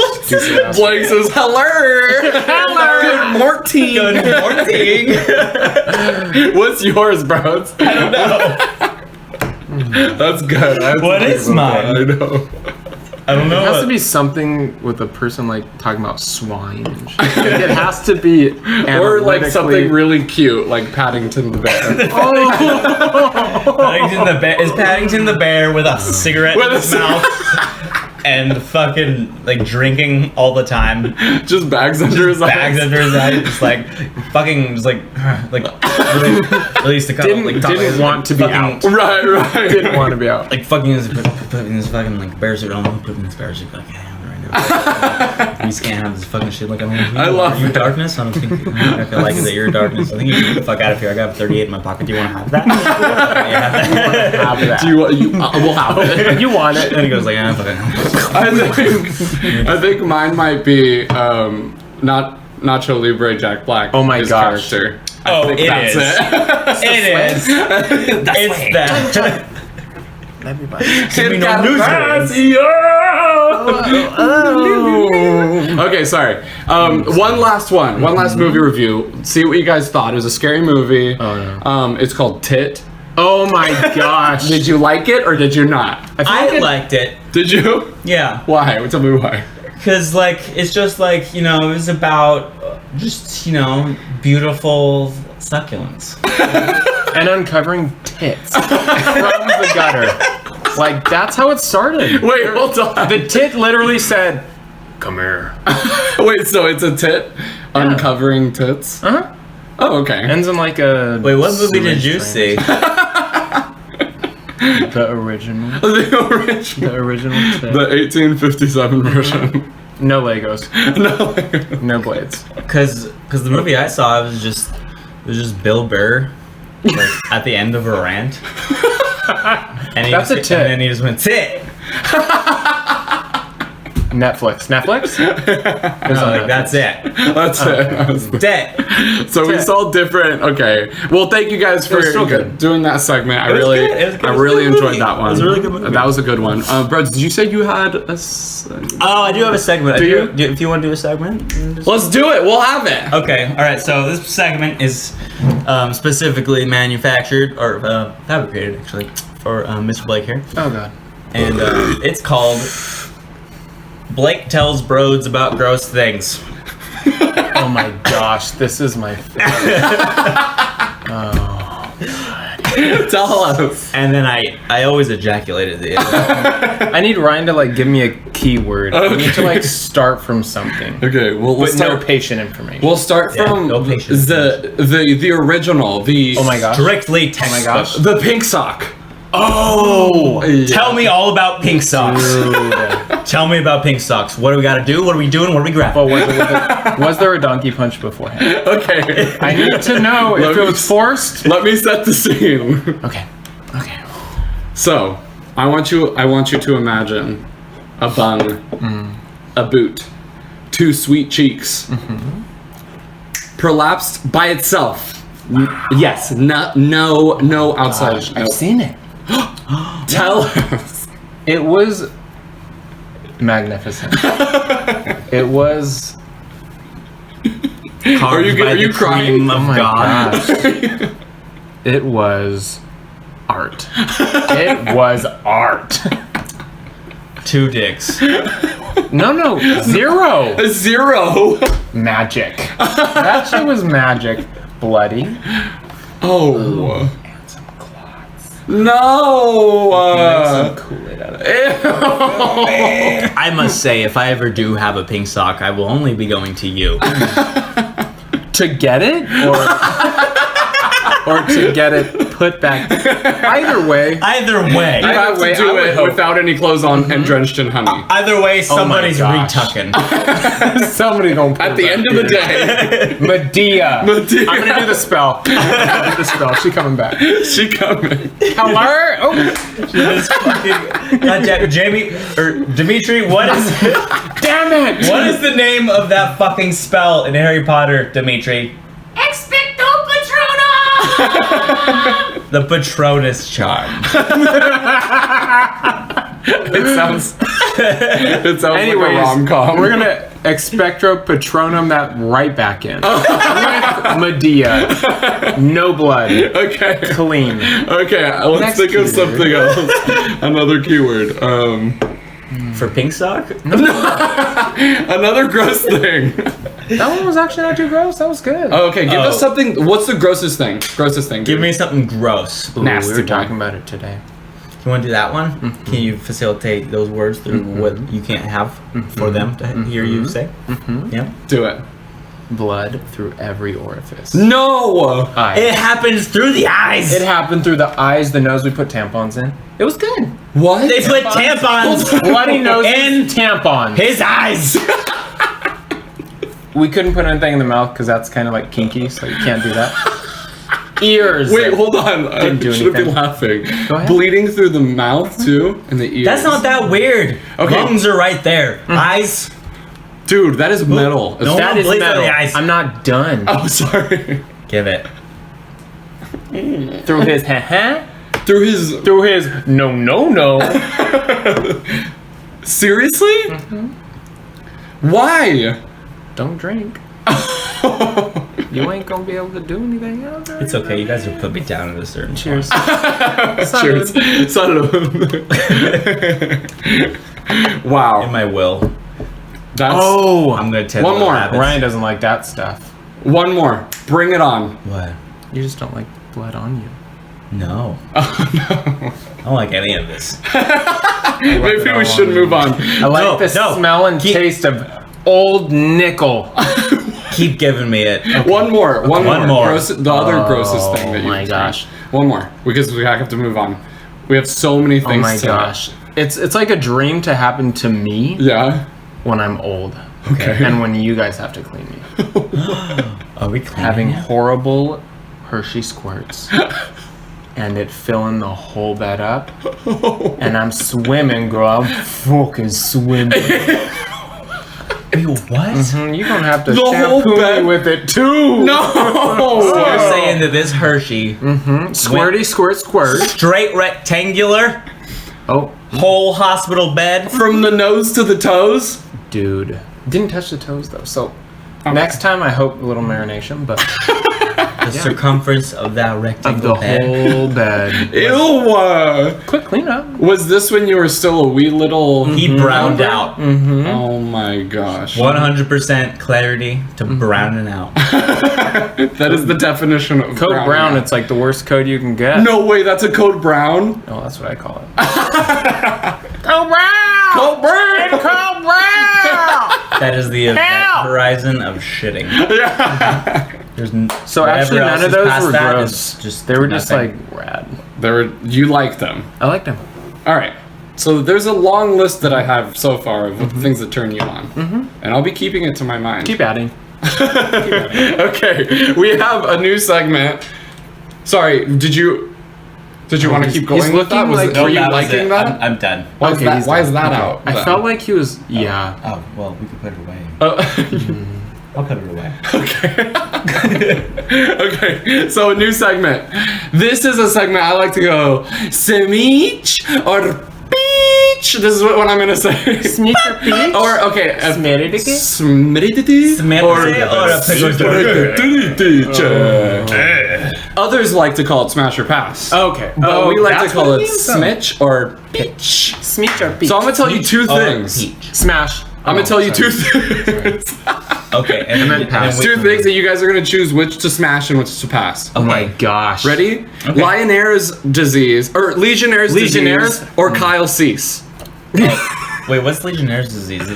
Blake says, hello. Good morning. Good morning. What's yours, Brodes? I don't know. That's good. What is mine? I know. I don't know. It has to be something with a person like talking about swine and shit. It has to be Or like something analytically- really cute, like Paddington the Bear. Is Paddington the bear with a cigarette in With his a mouth and fucking like drinking all the time, Just bags under his bags eyes. under his eyes, just like fucking, just like really used to come Didn't want to be out. Right. Didn't want to be out. like fucking putting his fucking like bear suit on, putting his bear suit like yeah, right now. You just can't have this fucking shit like I love Are you it. darkness? I don't think I feel like that you're darkness. I think you should get the fuck out of here. I got 38 in my pocket. Do you want to have that? Yeah, have that. Have that. Do you want? We'll have it. You want it. And he goes like, yeah, fucking. I think mine might be not Nacho Libre Jack Black. Oh my his gosh. character. Oh, I think it that's is. it. It is. It's that. Everybody. Give me no nuisance. Okay, sorry. One last movie review. See what you guys thought. It was a scary movie. Oh, no. It's called Tit. Oh my gosh. Did you like it or did you not? I liked it. Did you? Yeah. Why? Tell me why. Because, like, it's just like, it was about just, beautiful succulents. And uncovering tits from the gutter. Like, that's how it started. Wait, hold on. The tit literally said, come here. Wait, so it's a tit uncovering tits? Uh-huh. Oh, okay. Ends in like a... Wait, what movie did you sewage see? train. The original. The original. The original tit. The 1857 version. No Legos. No. No blades. Because the movie I saw, it was just Bill Burr, like, at the end of a rant. And he That's just, a tit. And then he just went, tit! Netflix. Netflix? That's it. That's it. Tit! So we saw different. Okay. Well, thank you guys for was still good. doing that segment. I was really, good. It was good. I It was a really good enjoyed movie. that one. It was a really good movie. That was a good one. Brodes, did you say you had a? Oh, I do have a segment. Do you? If you want to do a segment? Let's do it. We'll have it. Okay, alright, so this segment is specifically manufactured, or fabricated actually, for Mr. Blake here. Oh god. And it's called Blake Tells Brodes About Gross Things. Oh my gosh. This is my favorite. Oh. Tell us. And then I always ejaculated the I need Ryan to like give me a keyword. I need to like start from something. Okay, well, we'll But no start. patient information. We'll start Yeah, from no patience. the original. oh my gosh. strictly textbook. gosh. The pink sock. Oh! Tell me all about pink socks. Dude. Tell me about pink socks. What do we gotta do? What are we doing? What are we grabbing? But was there a donkey punch beforehand? Okay. I need to know if it was forced. Let me set the scene. Okay. Okay. So, I want you to imagine a bun, a boot, two sweet cheeks, prolapsed by itself. Yes, no outside. Gosh, No. I've seen it. Tell us. It was magnificent. It was. Are you crying? Of Oh my God. gosh. It was art. It was art. 2 dicks. No, 0. A 0. Magic. That shit was magic. Bloody. Oh. And some clots. No. Make some Kool-Aid out of it. I must say, if I ever do have a pink sock, I will only be going to you. To get it? Or to get it put back? Either way. Either way. You have way, to do I would it hope. without any clothes on and drenched in honey. Either way, somebody's gosh. retucking. Somebody gonna pull At the that end of the dude. day, Medea. Medea. I'm gonna do the spell. She coming back. she coming. Hello? Oh. This fucking goddamn Jamie or Dimitri, what is Damn it! what is the name of that fucking spell in Harry Potter, Dimitri? Expecto Patronum! The Patronus charm. It sounds like a Anyways, rom-com. we're gonna expectro patronum that right back in. With Medea. No blood. Okay. Clean. Okay, let's Next think of keyword. something else. Another keyword. For pink sock? Another gross thing. That one was actually not too gross. That was good. Okay, give us Oh. something. What's the grossest thing? Grossest thing. Give dude. me something gross. Ooh, nasty we were one. talking about it today. You want to do that one? Can you facilitate those words through what you can't have for them to hear you say? Yeah. Do it. Blood through every orifice. No. Eyes. It happens through the eyes. It happened through the eyes, the nose. We put tampons in. It was good. What? They put tampons Bloody nose in and tampons. his eyes. We couldn't put anything in the mouth because that's kind of like kinky, so you can't do that. Ears. Wait, hold on. I Didn't do shouldn't be anything. laughing. Go ahead. Bleeding through the mouth too, and the ears. That's not that weird. Okay. Lungs are right there. Eyes. Dude, that is metal. No. That is Bleed through metal. the eyes. I'm not done. Oh, sorry. Give it. Through his ha-ha. Through his. Through his no. Seriously? Why? Don't drink. You ain't gonna be able to do anything else. It's okay. You guys have put me down at a certain Cheers. Cheers. Salud. Wow. In my will. That's Oh, I'm gonna tell One you more. habits. Ryan doesn't like that stuff. one more. Bring it on. What? You just don't like blood on you. No. Oh no. I don't like any of this. Maybe we should move on. I like No, the no. smell and Keep- taste of old nickel. Keep giving me it. One more. One One more. more. The other grossest thing that you. my gosh. One more, because we have to move on. We have so many things. Oh my to- gosh. It's like a dream to happen to me Yeah. when I'm old. Okay. And when you guys have to clean me. Are we cleaning Having it? horrible Hershey squirts. And it filling the whole bed up. And I'm swimming, girl. I'm fucking swimming. Ew, what? You're gonna have to The whole shampoo bed? me with it too. No. So you're saying that this Hershey, Squirty, squirt, squirt. straight rectangular, Oh, whole hospital bed? From the nose to the toes. dude. Didn't touch the toes though. So next time I hope a little marination, but The circumference of that Of rectangle the bed. whole bed. Ew! Quick cleanup. Was this when you were still a wee little... He browned out. Oh my gosh. 100% clarity to browning out. That is the definition of Code brown, out. it's like the worst code you can get. No way, that's a code brown? No, that's what I call it. Code brown! Code brown! Code brown! That is the event horizon of shitting. There's So whatever actually, else none of is those past were that gross. is just They were just nothing. like rad. You like them. I liked them. Alright, so there's a long list that I have so far of things that turn you on. And I'll be keeping it to my mind. Keep adding. Okay, we have a new segment. Sorry, did you want to keep going he's with that? looking like- Were you that was liking it. that? I'm done. Why is Okay, that, he's why done. is that Okay. out? I then? felt like he was. Yeah. Oh, well, we could put it away. Oh, I'll put it away. okay, so a new segment. This is a segment I like to go, smitch or peach. This is what I'm going to say. Smitch or peach? Or, okay. Smitty-dicky? Smitty Others like to call it smash or pass. Okay. But we like to that's call what it means, though. smitch or pitch. Smitch or peach? So I'm going to tell you two things. Peach. Smash. I'm going to tell you two things. Okay, and then pass. Two things that you guys are going to choose which to smash and which to pass. Oh my gosh. Ready? Legionnaires' disease, or Legionnaire's Legionnaires? disease, or Kyle Cease. Wait, what's Legionnaire's disease?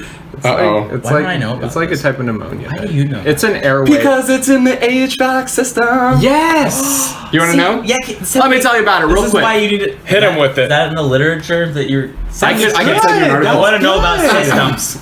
Uh-oh. It's Why like do I know about it's like this? a type of pneumonia. Why do you know? It's an airway. Because it's in the HVAC system. Yes. You want to know? Yeah, Let me tell you about it real This is quick. why you need to Hit him with it. Is that in the literature that you're? I can send you an I article. want to know about systems.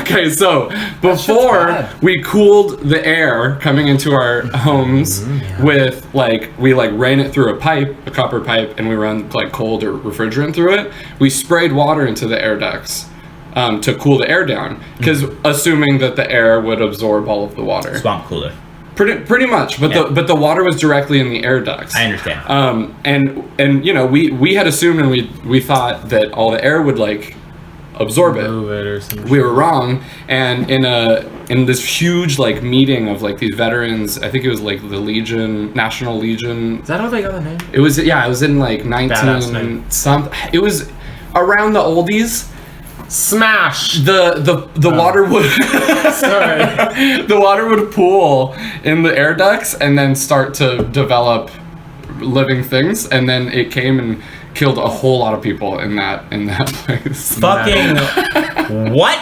Okay, so before bad. we cooled the air coming into our homes with we ran it through a copper pipe, and we run like cold or refrigerant through it. We sprayed water into the air ducts to cool the air down, because assuming that the air would absorb all of the water. Swamp cooler. Pretty much, but Yeah. the water was directly in the air ducts. I understand. And you know we had assumed, and we thought that all the air would absorb it. Move it or something. We were wrong, and in this huge meeting of these veterans, I think it was the Legion, National Legion. Is that how they got the name? It was in Badass 19 name. something. It was around the oldies. Smash. The water would Sorry. the water would pool in the air ducts and then start to develop living things, and then it came and killed a whole lot of people in that place. Fucking what?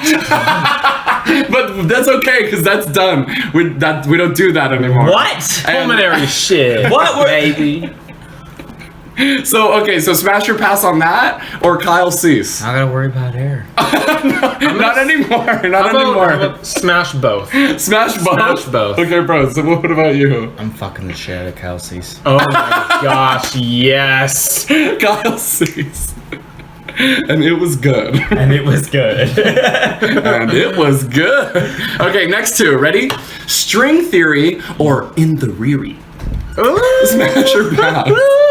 But that's okay, because that's done. We don't do that anymore. What? Pulmonary shit. What were- baby? So smash or pass on that, or Kyle Cease? I gotta worry about air. Not anymore. Not How anymore. about smash both? Smash both. Smash both. Okay, bro. So what about you? I'm fucking the shit out of Kelsey's. Oh my gosh, yes. Kyle Cease. And it was good. And it was good. And it was good. Okay, next two. Ready? String theory or in the reary? Smash or pass?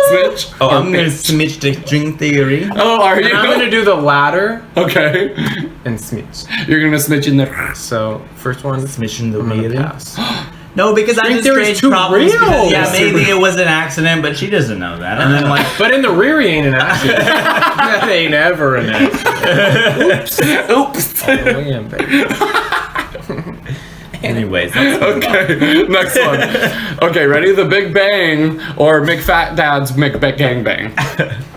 Smitch? Oh, or I'm gonna pitch? smitch the string theory. Oh, are you? And I'm gonna do the latter Okay. and smitch. You're gonna snitch in there. So first one, Smishing the I'm gonna theory. pass. No, because I String just theory's create too problems. real. Because, yeah, maybe it was an accident, but she doesn't know that. And then But in the rear ain't an accident. That ain't ever an accident. Oops. Oh, man, baby. anyways. That's Okay, next one. Okay, ready? The Big Bang or McFat-Dad's McBang-Bang.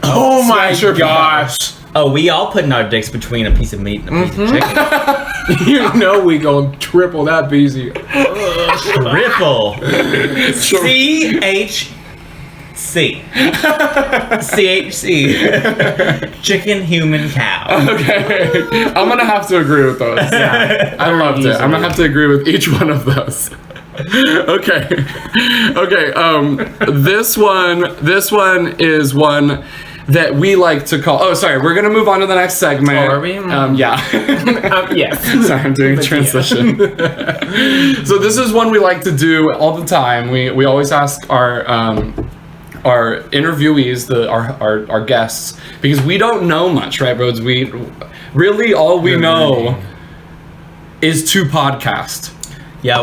Oh my Smash or gosh. Oh, we all putting our dicks between a piece of meat and a piece of chicken. You know we gonna triple that BZ. Triple. CHC. CHC. Chicken, human, cow. Okay, I'm gonna have to agree with those. Yeah, I loved it. I'm gonna have to agree with each one of those. Okay. This one is one that we like to call. Oh, sorry. We're gonna move on to the next segment. Oh, are we? Yeah. Yes. Sorry, I'm doing transition. So this is one we like to do all the time. We always ask our interviewees, our guests, because we don't know much, right, Brodes? We really all we know is to podcast. Yeah,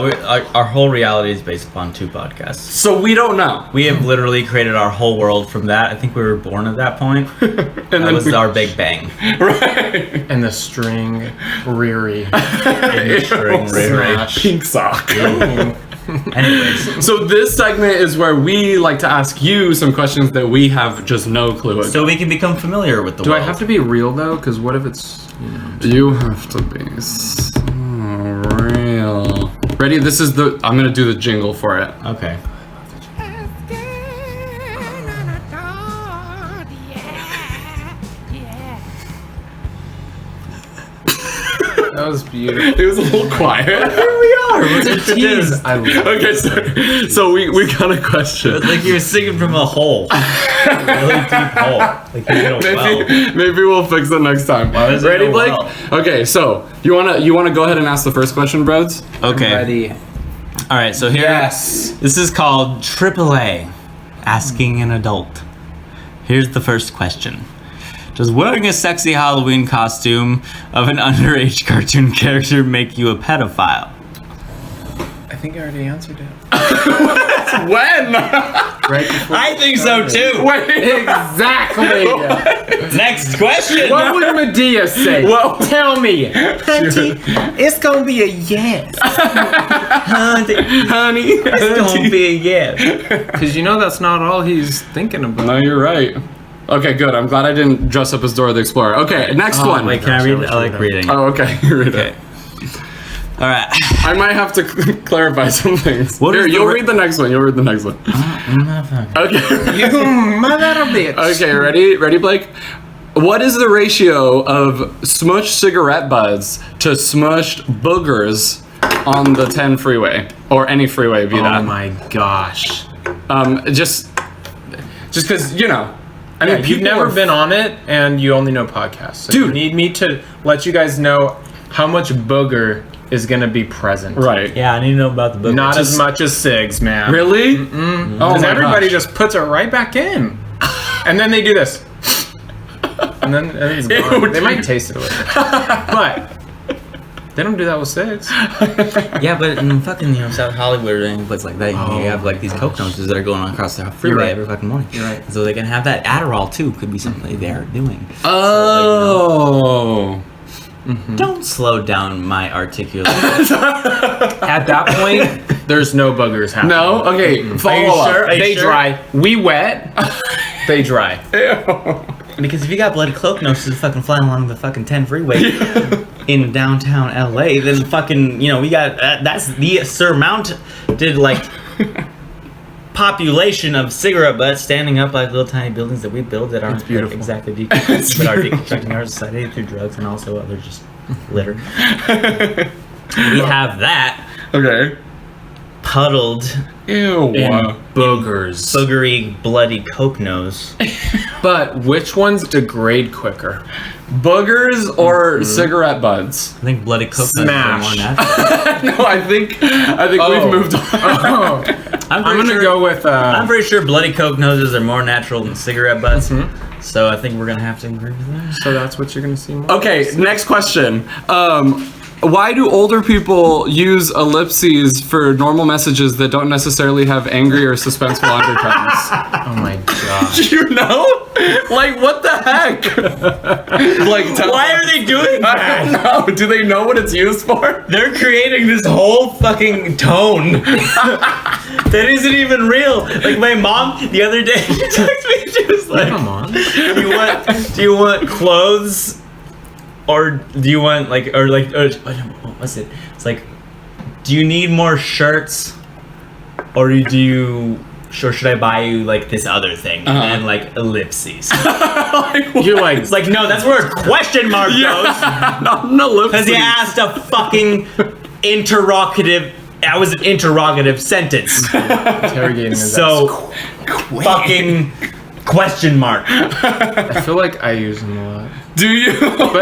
our whole reality is based upon 2 podcasts. So we don't know. We have literally created our whole world from that. I think we were born at that point. And that was our big bang. Right. And the string Riri. Smash. Pink sock. Anyways. So this segment is where we like to ask you some questions that we have just no clue about. So we can become familiar with the Do world. I have to be real though? Because what if it's, You have to be so real. Ready? This is I'm gonna do the jingle for it. Okay. that was beautiful. It was a little quiet. Here we are. It's a tease. I love Okay, so we got a question. It's like you're singing from a hole. A really deep hole. Like you hit a well. Maybe we'll fix it next time. does it Ready, go Blake? well? Okay, so you wanna go ahead and ask the first question, Brodes? Okay. Ready. All right. So here. Yes. This is called AAA. Asking an adult. Here's the first question. Does wearing a sexy Halloween costume of an underage cartoon character make you a pedophile? I think I already answered it. When? Right before I think so too. Wait. Exactly. Next question. What would Medea say? Well- Tell me. It's gonna be a yes. Honey, Honey. it's gonna be a yes. Because you know that's not all he's thinking about. No, you're right. Okay, good. I'm glad I didn't dress up as Dora the Explorer. Okay, next one. Wait, can I read? I like reading. Oh, okay. You read Okay. it. All right. I might have to clarify some things. What Here, is the you'll re- read the next one. You'll read the next one. Okay. You mother of a bitch. Okay, ready? Ready, Blake? What is the ratio of smushed cigarette butts to smushed boogers on the 10 freeway? Or any freeway, be that. Oh my gosh. Just because, you know. I Yeah, mean, you've people never are- been on it, and you only know podcasts. So Dude. you need me to let you guys know how much booger is gonna be present. Right. Yeah, I need to know about the book. Not as much as cigs, man. Really? Oh Because my everybody gosh. just puts it right back in, and then they do this, and then it's gone. Ew, They might dude. taste it a little, but they don't do that with cigs. Yeah, but in fucking South Hollywood or any place like that, you have like these coke noses that are going across the freeway right. every fucking morning. You're right. So they can have that Adderall too. Could be something they are doing. Oh. Don't slow down my articulation. At that point, there's no boogers happening. No? Okay, follow up. sure? Are you They sure? dry. We wet. They dry. Because if you got bloody cloak noses fucking flying along the fucking 10 freeway in downtown LA, then fucking, we got, that's the surmounted, like, population of cigarette butts standing up like little tiny buildings that we build that aren't beautiful. exactly deconstructing, but are deconstructing our society through drugs and also other just litter. We have that Okay. puddled, Ew. Boogers. boogery, bloody coke nose. But which ones degrade quicker? Boogers or cigarette butts? I think bloody coke noses are more Smash. No, natural. I think Oh. we've moved on. Oh, I'm pretty gonna sure- go with. I'm pretty sure bloody coke noses are more natural than cigarette butts. So I think we're gonna have to agree with that. So that's what you're gonna see more. Okay, next question. Why do older people use ellipses for normal messages that don't necessarily have angry or suspenseful undertones? Oh my gosh. You know? Like, what the heck? Like, Why are they doing I that? don't know. Do they know what it's used for? They're creating this whole fucking tone that isn't even real. Like my mom the other day texted me. She was like, Come on. "Do you want clothes, or do you want what's it? It's like, do you need more shirts, or or should I buy you like this other thing?" And then like ellipses. You're like, It's like, no, that's where a question mark goes. Not an ellipsis. Because he asked a fucking interrogative sentence. interrogating his So, fucking question mark. I feel like I use them a lot. Do you? But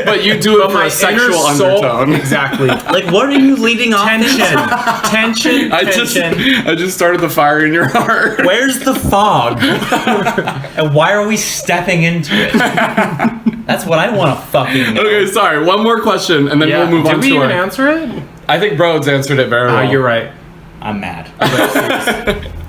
But you do it for my a sexual inner soul- undertone. Exactly. Like, what are you leading off Tension. into? Tension. I just started the fire in your heart. Where's the fog? And why are we stepping into it? That's what I want to fucking know. Okay, sorry. One more question, and then Yeah. we'll move Did on we to even our. answer it? I think Brodes answered it very well. You're right. I'm mad.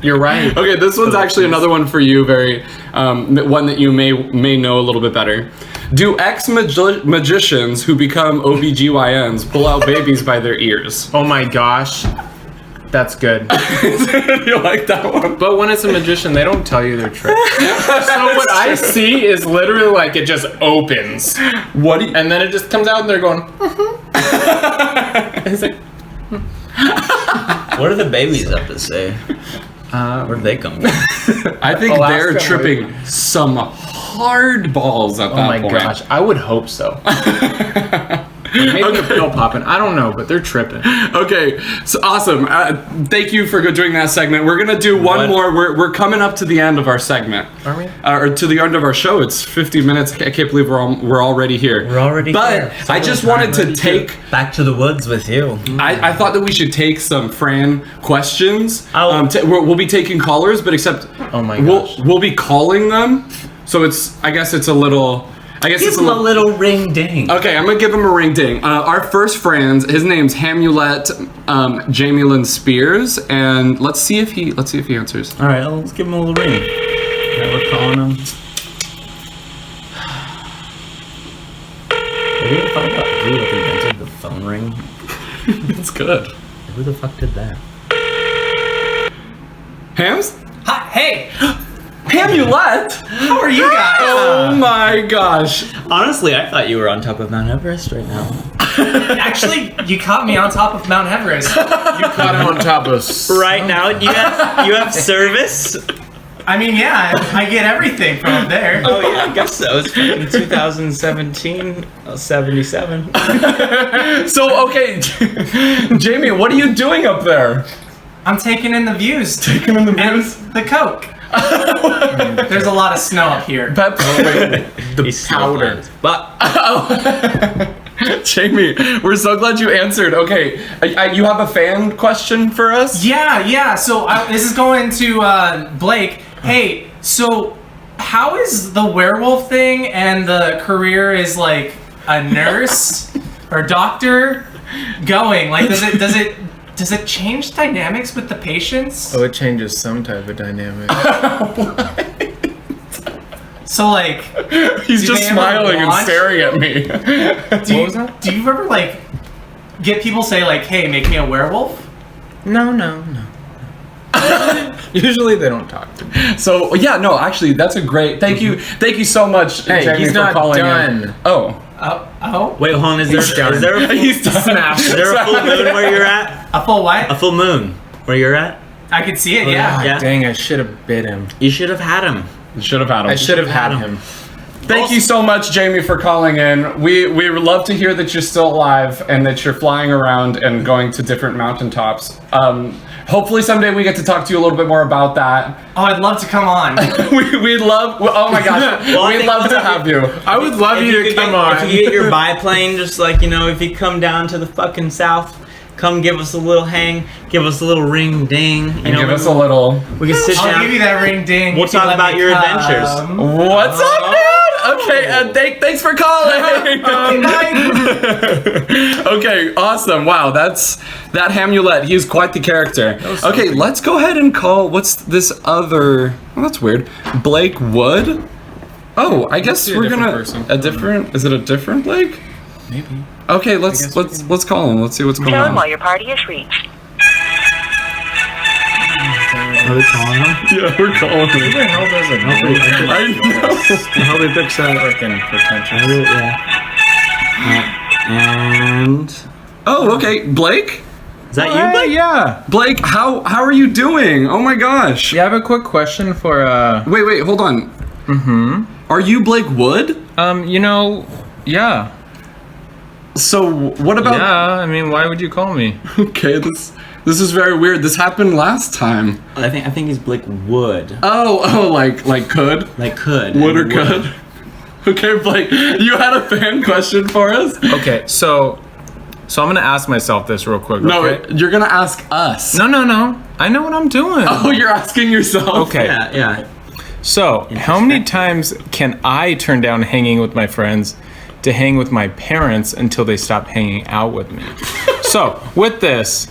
You're right. Okay, this one's actually another one for you, very one that you may know a little bit better. Do ex-magicians who become OBGYNs pull out babies by their ears? Oh my gosh. That's good. You like that one? But when it's a magician, they don't tell you their trick. So what I see is literally like it just opens. What do you... And then it just comes out and they're going, It's like, What are the babies up to say? Where'd they come from? I think Alaska, they're tripping some hard balls at oh that my point. gosh. I would hope so. Maybe a pill popping. I don't know, but they're tripping. Okay, so awesome. Thank you for doing that segment. We're gonna do one more. We're coming up to the end of our segment. Are we? Or to the end of our show. It's 50 minutes. I can't believe we're already here. We're already but here. I just wanted to take. Back to the woods with you. I thought that we should take some Fran questions. Oh. We'll be taking callers, but except Oh my gosh. we'll be calling them. So I guess it's a little. Give him a little ring ding. Okay, I'm gonna give him a ring ding. Our first friend, his name's Hamulet Jamulin Spears, and let's see if he answers. All right, let's give him a little ring. Yeah, we're calling him. Have you ever thought about who invented the phone ring? It's good. Who the fuck did that? Hams? Hi, hey, Hamulet? how are you guys? Oh my gosh. Honestly, I thought you were on top of Mount Everest right now. Actually, you caught me on top of Mount Everest. You caught him on top of Right now, you have service. I mean, yeah, I get everything from up there. Oh yeah, I guess so. It's fucking 2017, 77. So, okay, Jamie, what are you doing up there? I'm taking in the views. Taking in the And views? the Coke. There's a lot of snow up here. The powder. But Jamie, we're so glad you answered. Okay, you have a fan question for us? Yeah. So this is going to Blake. Hey, so how is the werewolf thing and the career as like a nurse or doctor going? Like, does it change dynamics with the patients? Oh, it changes some type of dynamic. So like, He's do just they ever smiling and watch? staring at me. Do you ever like get people say like, "Hey, make me a werewolf"? No. Usually they don't talk to me. So yeah, no, actually, that's a great. Thank you so much, Hey, Jamie, he's for not calling done. in. Oh, Oh, wait, hold on. Is there a full, he's done. is there a full moon where you're at? a full what? A full moon where you're at? I could see it. Yeah. Yeah. Dang, I should have bit him. You should have had him. Should have had him. I should have had him. Thank you so much, Jamie, for calling in. We would love to hear that you're still alive and that you're flying around and going to different mountaintops. Hopefully someday we get to talk to you a little bit more about that. Oh, I'd love to come on. We'd love. Oh my gosh, Well, I we'd think love to have you. I would love you to come on. If you get your biplane, just like, if you come down to the fucking south, come give us a little hang, give us a little ring ding. And give us a little. We can sit I'll down. give you that ring ding. We'll if you talk let about me your come. adventures. What's up, dude? Okay, thanks for calling. Okay, awesome. Wow, that Hamulet, he's quite the character. Okay, let's go ahead and call. What's this other? Oh, that's weird. Blake Wood. Oh, I guess be a we're different gonna person. a different. Is it a different Blake? Maybe. Okay, let's call him. Let's see what's going Tone on. while your party is reached. Are we calling him? Yeah, we're calling Who him. the hell does it? I know. How they fix that freaking pretentious. And Oh, okay, Blake. is that you, Blake? Yeah. Blake, how are you doing? Oh my gosh. Yeah, I have a quick question for Wait, hold on. Are you Blake Wood? yeah. So what about? Yeah, I mean, why would you call me? Okay, this is very weird. This happened last time. I think he's Blake Wood. Oh, like could? Like could. Would or and could? Okay, Blake, you had a fan question for us? Okay, so I'm gonna ask myself this real quick. No, okay? you're gonna ask us. No. I know what I'm doing. Oh, you're asking yourself. Okay. Yeah. So, how many times can I turn down hanging with my friends to hang with my parents until they stop hanging out with me? So, with this,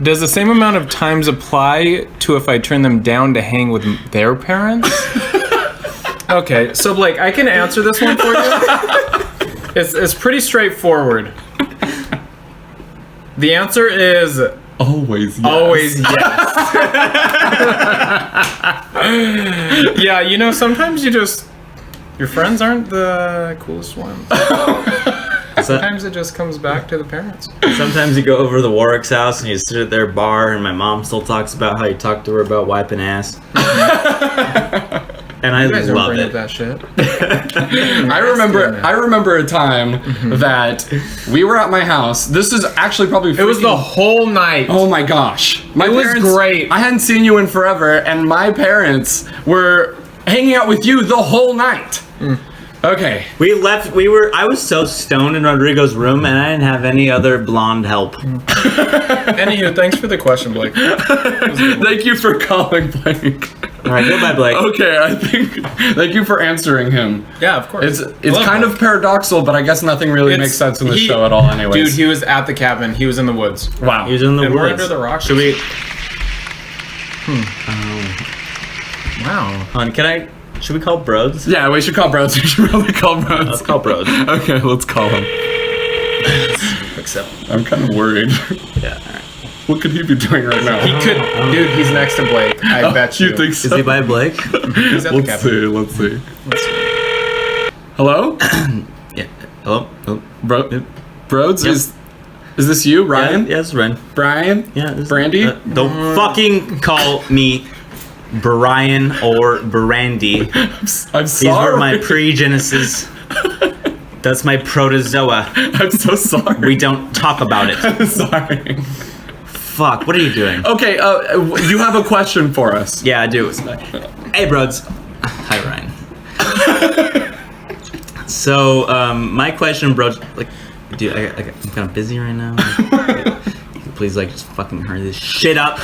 does the same amount of times apply to if I turn them down to hang with their parents? Okay, so Blake, I can answer this one for you. It's pretty straightforward. The answer is Always yes. always yes. Yeah, you know, sometimes your friends aren't the coolest ones. Sometimes it just comes back to the parents. Sometimes you go over to the Warwick's house and you sit at their bar, and my mom still talks about how you talked to her about wiping ass. And I You guys love don't bring up it. that shit. I remember a time that we were at my house. This is actually probably It was the whole night. Oh my gosh. It was great. I hadn't seen you in forever, and my parents were hanging out with you the whole night. Okay. I was so stoned in Rodrigo's room, and I didn't have any other blonde help. Anywho, thanks for the question, Blake. Thank you for calling, Blake. Alright, goodbye, Blake. Okay, thank you for answering him. Yeah, of course. It's kind of paradoxical, but I guess nothing really makes sense in the show at all anyways. Dude, he was at the cabin. He was in the woods. Wow. He was in the And woods. we're under the rock. Should we... Wow. Should we call Brodes? Yeah, we should call Brodes. We should really call Brodes. Let's call Brodes. Okay, let's call him. Accept. I'm kind of worried. Yeah, alright. What could he be doing right now? He could... Dude, he's next to Blake. I bet you. You think so? Is he by Blake? He's at the cabin. Let's see. Hello? Yeah. Hello? Oh. Brodes, Yep. is this you, Ryan? Yeah, it's Ren. Brian? Yeah, this Brandy? Don't fucking call me Brian or Brandy. I'm These were sorry. my pre-genesis. That's my protozoa. I'm so sorry. We don't talk about it. I'm sorry. Fuck, what are you doing? Okay, you have a question for us. Yeah, I do. Hey, Brodes. Hi, Ryan. So, my question, Brodes, like, dude, I'm kind of busy right now. Please, like, just fucking hurry this shit up.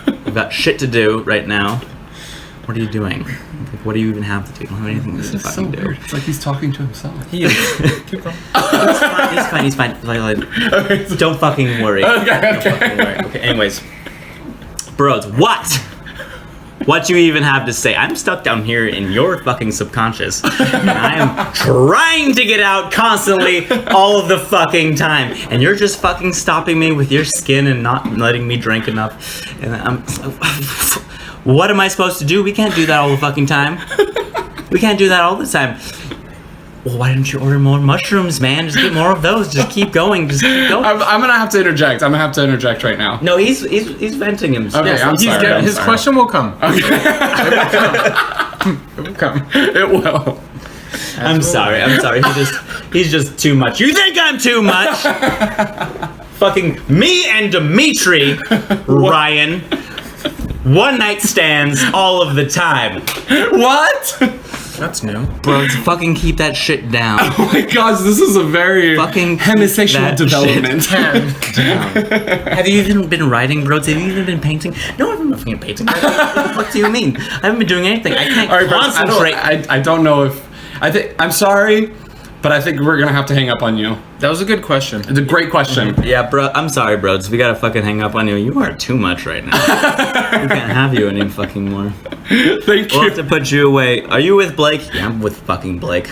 I've got shit to do right now. What are you doing? Like, what do you even have to do? You don't have anything to It's so fucking do. weird. It's like he's talking to himself. Keep going. He's fine. Like, don't fucking worry. Don't fucking worry. Okay, anyways. Brodes, what? What do you even have to say? I'm stuck down here in your fucking subconscious. And I am trying to get out constantly all of the fucking time. And you're just fucking stopping me with your skin and not letting me drink enough. And what am I supposed to do? We can't do that all the fucking time. We can't do that all the time. Well, why don't you order more mushrooms, man? Just get more of those. Just keep going. Just keep going. I'm gonna have to interject. I'm gonna have to interject right now. No, he's venting himself. Okay, I'm sorry. I'm His sorry. question will come. It will come. It will. I'm sorry. He's just too much. You think I'm too much? Fucking me and Dimitri, Ryan, one night stands all of the time. What? That's new. Bro, fucking keep that shit down. Oh my gosh, this is a very Fucking keep hemisexual that development. Have you even been writing, bros? Have you even been painting? No, I haven't been fucking painting. What do you mean? I haven't been doing anything. I can't All right, Brooks, concentrate. I don't know if I'm sorry, but I think we're gonna have to hang up on you. That was a good question. It's a great question. Yeah, bro, I'm sorry, bros. We gotta fucking hang up on you. You are too much right now. We can't have you any fucking more. Thank We'll you. have to put you away. Are you with Blake? Yeah, I'm with fucking Blake.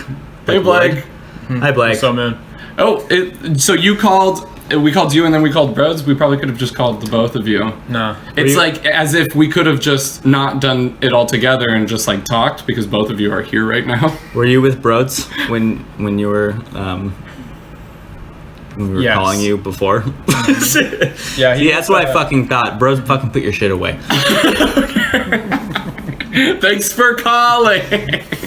Hey, Blake. Hi, Blake. So, man. Oh, so you called. We called you and then we called Brodes. We probably could have just called the both of you. Nah. It's like as if we could have just not done it all together and just like talked because both of you are here right now. Were you with Brodes when you were we were Yes. calling you before? Yeah, See, that's what I fucking thought. Bros, fucking put your shit away. Thanks for calling.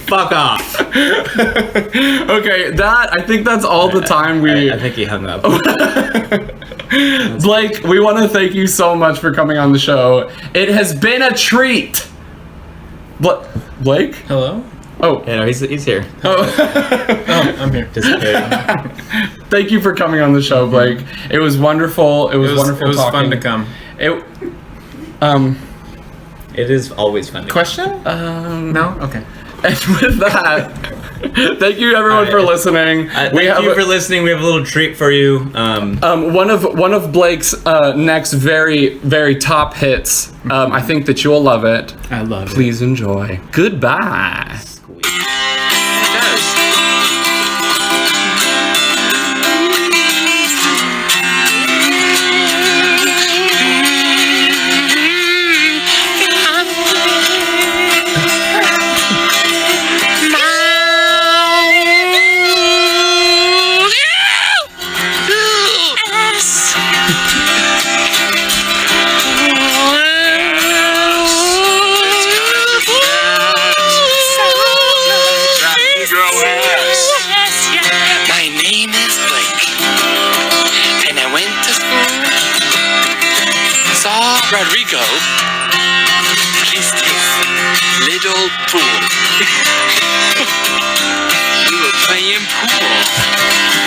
Fuck off. Okay, I think that's all the time we. I think he hung up. Blake, we want to thank you so much for coming on the show. It has been a treat. Blake? Hello? Oh, Yeah, no, he's here. Oh, I'm here. Disappearing. thank you for coming on the show, Blake. It was wonderful. It was wonderful It was talking. fun to come. It is always fun. Question? No? Okay. And with that, Thank you, everyone, for listening. Thank you for listening. We have a little treat for you. One of Blake's next very, very top hits. I think that you'll love it. I love it. Please enjoy. Goodbye. My name is Blake, and I went to school. Saw Rodrigo kissed his little pool. We were playing pool.